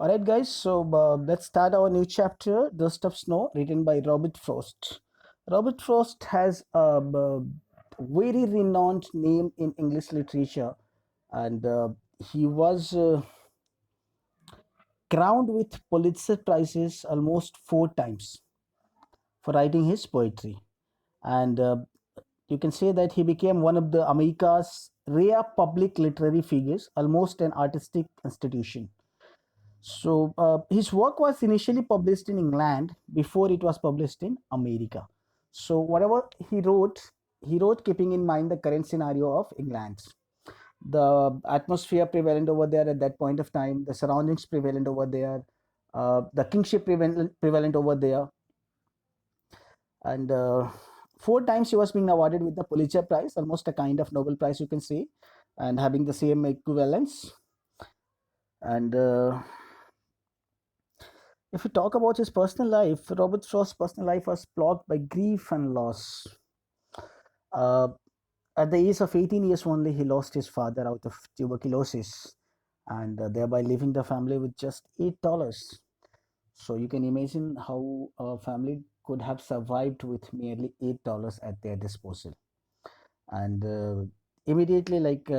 All right, guys. So let's start our new chapter, Dust of Snow, written by Robert Frost. Robert Frost has a very renowned name in English literature, and he was crowned with Pulitzer Prizes almost 4 times for writing his poetry. And you can say that he became one of the America's rare public literary figures, almost an artistic institution. So his work was initially published in England before it was published in America. So whatever he wrote keeping in mind the current scenario of England, the atmosphere prevalent over there at that point of time, the surroundings prevalent over there, the kingship prevalent over there, and 4 times he was being awarded with the Pulitzer Prize, almost a kind of Nobel Prize, you can say, and having the same equivalence. And if we talk about his personal life, Robert Frost's personal life was plagued by grief and loss. Uh, at the age of 18 years only, he lost his father out of tuberculosis, and thereby leaving the family with just $8. So you can imagine how a family could have survived with merely $8 at their disposal. And immediately, like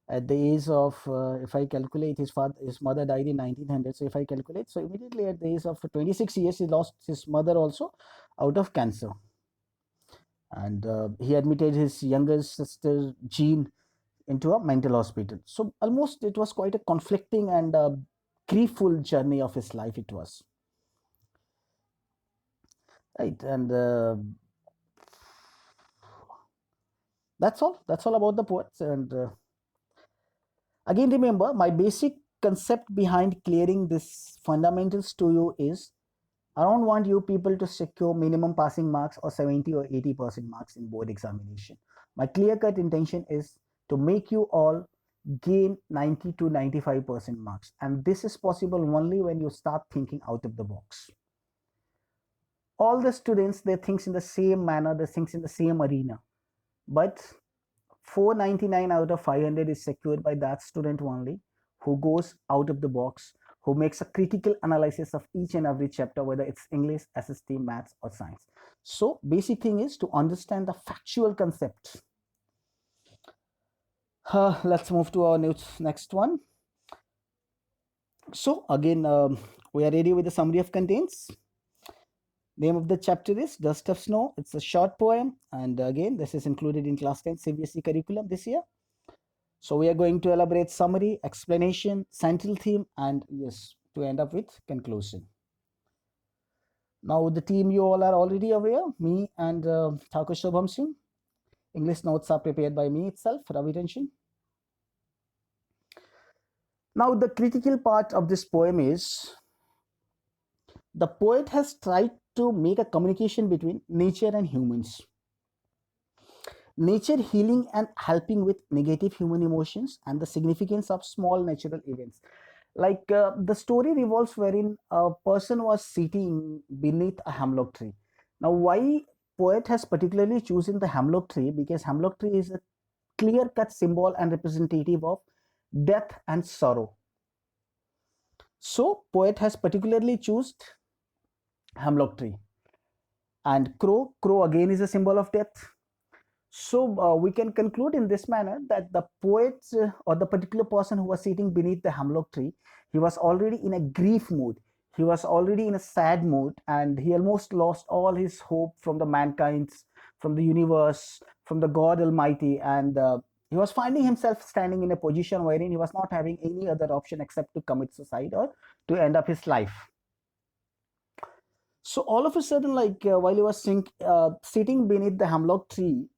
at the age of, if I calculate, his mother died in 1900. So if I calculate, so immediately at the age of 26 years, he lost his mother also out of cancer. And he admitted his younger sister Jean into a mental hospital. So almost it was quite a conflicting and griefful journey of his life. It was right, and that's all. That's all about the poets. And again, remember my basic concept behind clearing this fundamentals to you is I don't want you people to secure minimum passing marks or 70 or 80% marks in board examination. My clear cut intention is to make you all gain 90 to 95% marks. And this is possible only when you start thinking out of the box. All the students, they think in the same manner, they think in the same arena. But 499 out of 500 is secured by that student only who goes out of the box, who makes a critical analysis of each and every chapter, whether it's English, SST, maths, or science. So basic thing is to understand the factual concepts. Let's move to our next one. So again, we are ready with the summary of contents. Name of the chapter is Dust of Snow. It's a short poem, and again, this is included in class 10 CBSE curriculum this year. So we are going to elaborate summary, explanation, central theme, and yes, to end up with conclusion. Now the team you all are already aware, me and Thakur Shobham Singh. English notes are prepared by me itself, Ravi Tension. Now the critical part of this poem is the poet has tried to make a communication between nature and humans. Nature healing and helping with negative human emotions and the significance of small natural events. Like the story revolves wherein a person was sitting beneath a hemlock tree. Now, why poet has particularly chosen the hemlock tree? Because hemlock tree is a clear cut symbol and representative of death and sorrow. So, poet has particularly chosen hemlock tree. And crow again is a symbol of death. So we can conclude in this manner that the poet or the particular person who was sitting beneath the hemlock tree, he was already in a grief mood. He was already in a sad mood, and he almost lost all his hope from the mankind, from the universe, from the God Almighty, and he was finding himself standing in a position wherein he was not having any other option except to commit suicide or to end up his life. So all of a sudden, like while he was sitting beneath the hemlock tree,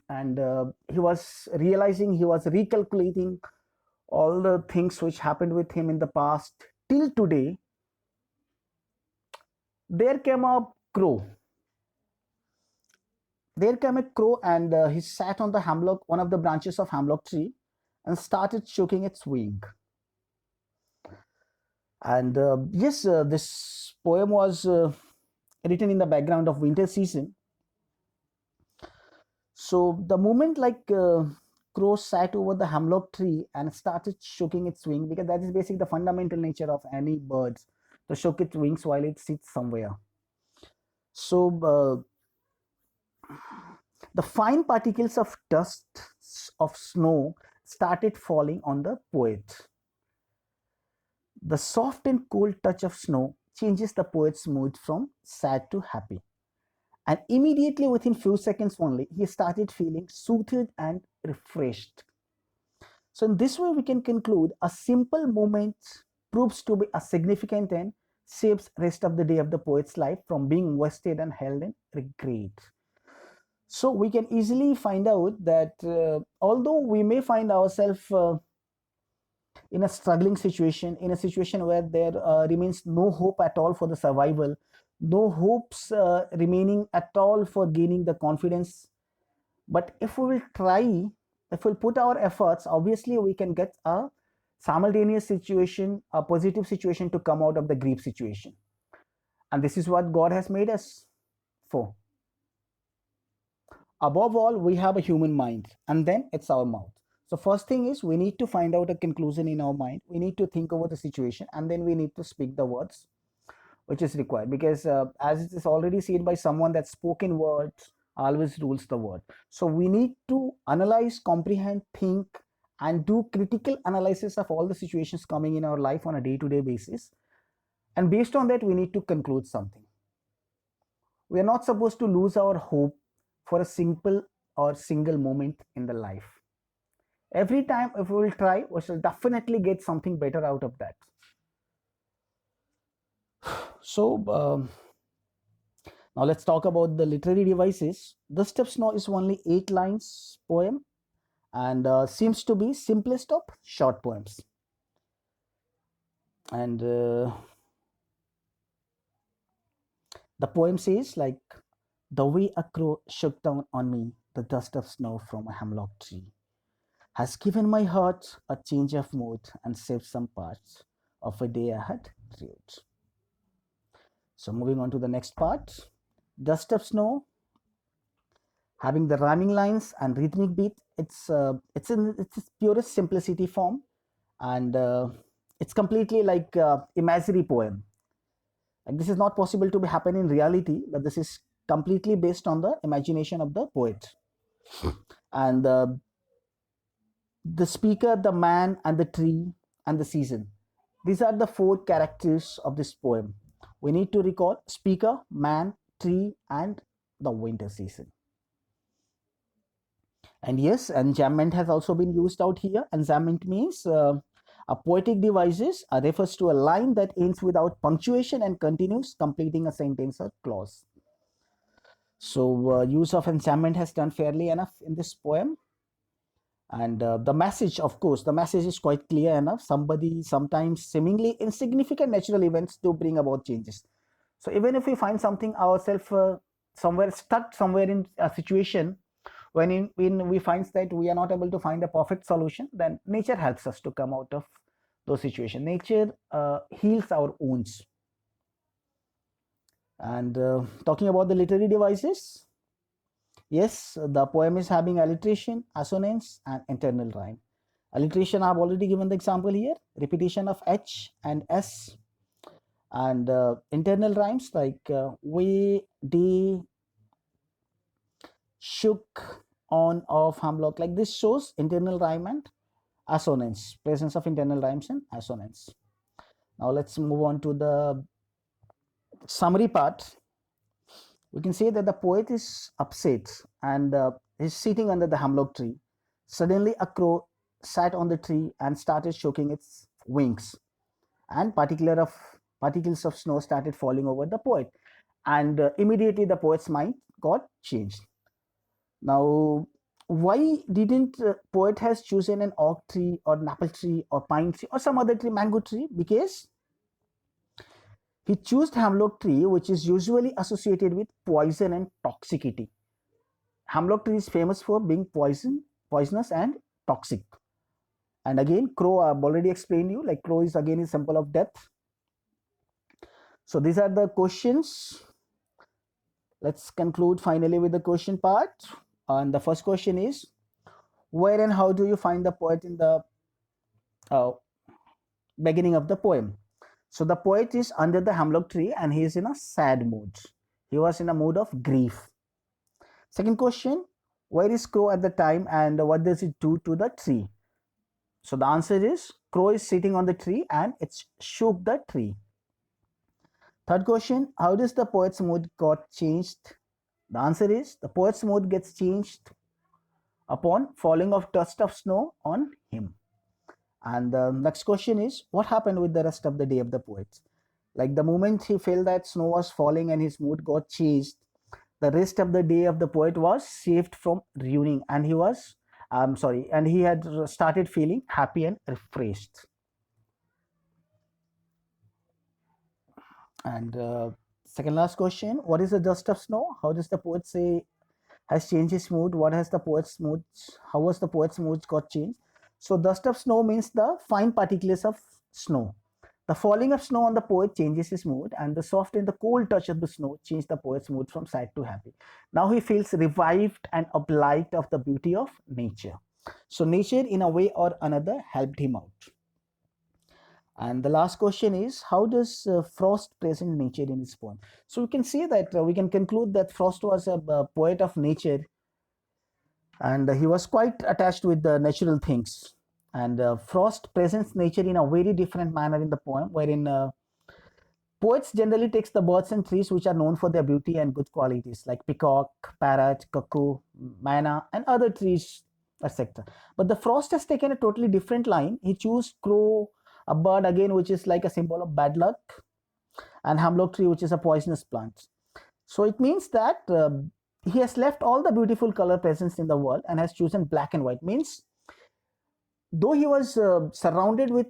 and he was realizing, he was recalculating all the things which happened with him in the past till today. There came a crow. There came a crow, and he sat on the hemlock, one of the branches of hemlock tree, and started choking its wing. And yes, this poem was written in the background of winter season. So the moment like crow sat over the hemlock tree and started shaking its wing, because that is basically the fundamental nature of any birds, to shook its wings while it sits somewhere. So the fine particles of dust of snow started falling on the poet. The soft and cold touch of snow changes the poet's mood from sad to happy. And immediately, within few seconds only, he started feeling soothed and refreshed. So in this way, we can conclude a simple moment proves to be a significant and saves rest of the day of the poet's life from being wasted and held in regret. So we can easily find out that although we may find ourselves in a struggling situation, in a situation where there remains no hope at all for the survival, no hopes remaining at all for gaining the confidence, but if we will try, if we'll put our efforts, obviously we can get a simultaneous situation, a positive situation to come out of the grief situation. And this is what God has made us for. Above all, we have a human mind, and then it's our mouth. So first thing is, we need to find out a conclusion in our mind, we need to think over the situation, and then we need to speak the words which is required, because as it is already said by someone, that spoken words always rules the world. So we need to analyze, comprehend, think, and do critical analysis of all the situations coming in our life on a day-to-day basis, and based on that we need to conclude something. We are not supposed to lose our hope for a simple or single moment in the life. Every time, if we will try, we shall definitely get something better out of that. So now let's talk about the literary devices. Dust of Snow is only 8 lines poem, and seems to be simplest of short poems. And the poem says, like, the way a crow shook down on me the dust of snow from a hemlock tree has given my heart a change of mood and saved some parts of a day I had dreamed. So moving on to the next part, Dust of Snow, having the rhyming lines and rhythmic beat. It's in its purest simplicity form, and it's completely like imaginary poem. Like, this is not possible to be happen in reality, but this is completely based on the imagination of the poet. And the speaker, the man, and the tree, and the season. These are the four characters of this poem. We need to recall speaker, man, tree, and the winter season. And yes, enjambment has also been used out here. Enjambment means a poetic devices refers to a line that ends without punctuation and continues, completing a sentence or clause. So use of enjambment has done fairly enough in this poem. And the message, of course, the message is quite clear enough. Somebody, sometimes seemingly insignificant natural events to bring about changes. So even if we find something ourselves somewhere stuck, somewhere in a situation, when we find that we are not able to find a perfect solution, then nature helps us to come out of those situations. Nature heals our wounds. And talking about the literary devices, yes, the poem is having alliteration, assonance, and internal rhyme. Alliteration, I've already given the example here, repetition of H and S, and internal rhymes like we, de, shook, on, off, hemlock. Like, this shows internal rhyme and assonance, presence of internal rhymes and assonance. Now let's move on to the summary part. We can say that the poet is upset and is sitting under the hemlock tree. Suddenly a crow sat on the tree and started shaking its wings, and particles of snow started falling over the poet, and immediately the poet's mind got changed. Now, why didn't poet has chosen an oak tree or an apple tree or pine tree or some other tree, mango tree? Because he chose hemlock tree, which is usually associated with poison and toxicity. Hemlock tree is famous for being poisonous and toxic. And again, crow, I've already explained you, like crow is again a symbol of death. So these are the questions. Let's conclude finally with the question part. And the first question is, Where and how do you find the poet in the uh, beginning of the poem? So the poet is under the hemlock tree and he is in a sad mood. He was in a mood of grief. Second question, where is crow at the time and what does it do to the tree? So the answer is crow is sitting on the tree and it's shook the tree. Third question, how does the poet's mood got changed? The answer is the poet's mood gets changed upon falling of dust of snow on him. And the next question is what happened with the rest of the day of the poet? Like the moment he felt that snow was falling and his mood got changed, the rest of the day of the poet was saved from ruining and he was sorry and he had started feeling happy and refreshed. And second last question, what is the dust of snow? How does the poet say has changed his mood? What has the poet's mood? How was the poet's mood got changed? So dust of snow means the fine particles of snow. The falling of snow on the poet changes his mood, and the soft and the cold touch of the snow changed the poet's mood from sad to happy. Now he feels revived and obliged of the beauty of nature. So nature, in a way or another, helped him out. And the last question is, how does Frost present nature in his poem? So we can say that we can conclude that Frost was a poet of nature, and he was quite attached with the natural things. And Frost presents nature in a very different manner in the poem, wherein poets generally takes the birds and trees which are known for their beauty and good qualities, like peacock, parrot, cuckoo, manna, and other trees, etc. But the Frost has taken a totally different line. He chose crow, a bird again, which is like a symbol of bad luck, and hemlock tree, which is a poisonous plant. So it means that he has left all the beautiful color presence in the world and has chosen black and white. Means though he was surrounded with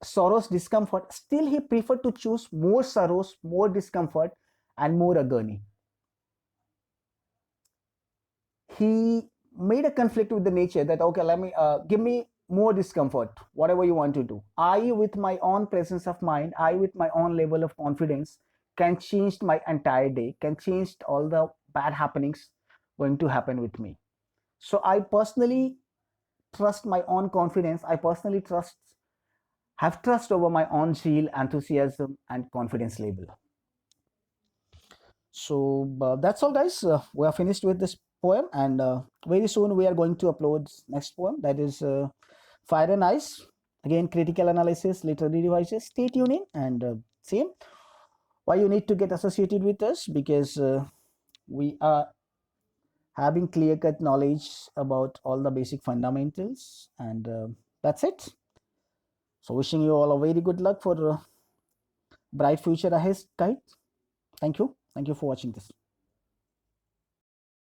sorrows, discomfort, still he preferred to choose more sorrows, more discomfort, and more agony. He made a conflict with the nature that okay, let me give me more discomfort, whatever you want to do. I, with my own presence of mind, I, with my own level of confidence, can change my entire day, can change all the bad happenings going to happen with me. So I personally trust my own confidence. I personally have trust over my own zeal, enthusiasm, and confidence level. So that's all, guys. We are finished with this poem, and very soon we are going to upload next poem, that is Fire and Ice. Again, critical analysis, literary devices. Stay tuned in, and same. Why you need to get associated with us, because we are having clear cut knowledge about all the basic fundamentals, and that's it. So wishing you all a very good luck for bright future ahead, guys. Thank you. Thank you for watching this.